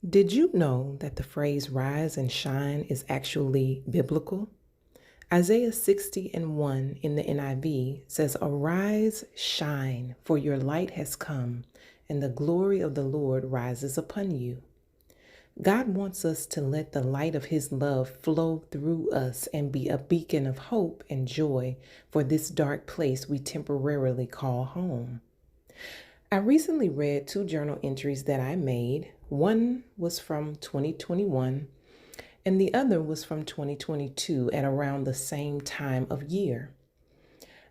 Did you know that the phrase rise and shine is actually biblical? Isaiah 60 and 1 in the NIV says, "Arise, shine, for your light has come, and the glory of the Lord rises upon you." God wants us to let the light of His love flow through us and be a beacon of hope and joy for this dark place we temporarily call home. I recently read two journal entries that I made. One was from 2021 and the other was from 2022 at around the same time of year.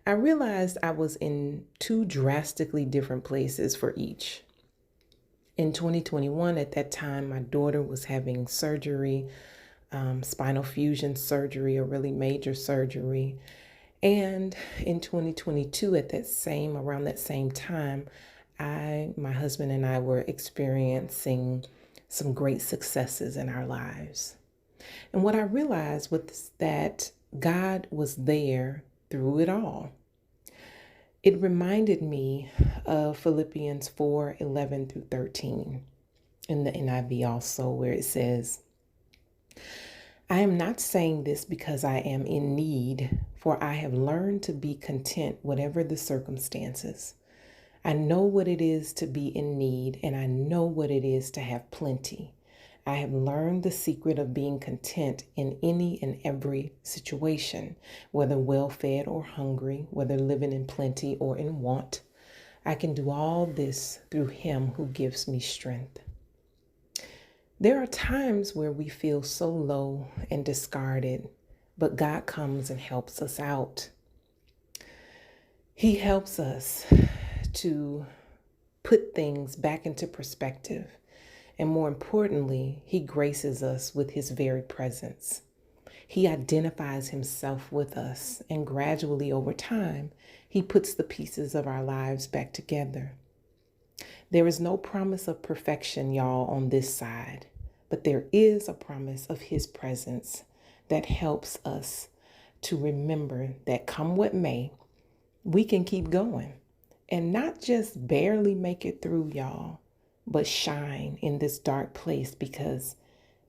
I realized I was in two drastically different places for each. In 2021, at that time, my daughter was having surgery, spinal fusion surgery, a really major surgery. And in 2022, around that same time, my husband and I were experiencing some great successes in our lives. And what I realized was that God was there through it all. It reminded me of Philippians 4:11 through 13 in the NIV also, where it says, "I am not saying this because I am in need, for I have learned to be content whatever the circumstances. I know what it is to be in need, and I know what it is to have plenty. I have learned the secret of being content in any and every situation, whether well fed or hungry, whether living in plenty or in want. I can do all this through Him who gives me strength." There are times where we feel so low and discarded, but God comes and helps us out. He helps us to put things back into perspective. And more importantly, He graces us with His very presence. He identifies Himself with us, and gradually over time, He puts the pieces of our lives back together. There is no promise of perfection, y'all, on this side, but there is a promise of His presence that helps us to remember that come what may, we can keep going and not just barely make it through, y'all, but shine in this dark place because,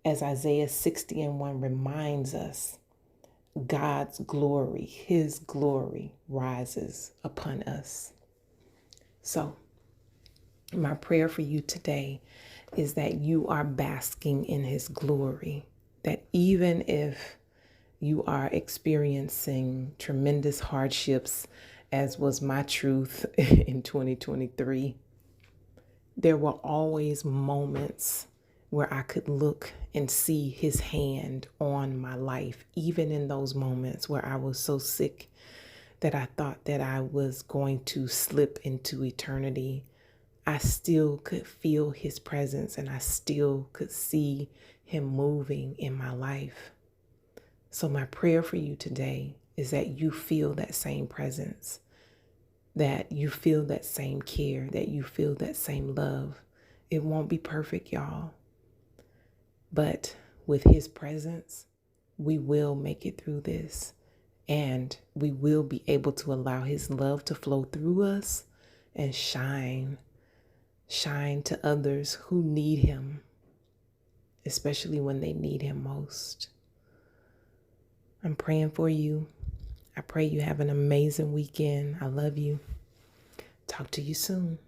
as Isaiah 60 and 1 reminds us, God's glory, His glory rises upon us. So, my prayer for you today is that you are basking in His glory, that even if you are experiencing tremendous hardships, as was my truth in 2023, there were always moments where I could look and see His hand on my life, even in those moments where I was so sick that I thought that I was going to slip into eternity. I still could feel His presence and I still could see Him moving in my life. So my prayer for you today is that you feel that same presence, that you feel that same care, that you feel that same love. It won't be perfect, y'all. But with His presence, we will make it through this. And we will be able to allow His love to flow through us and shine to others who need Him, especially when they need Him most. I'm praying for you. I pray you have an amazing weekend. I love you. Talk to you soon.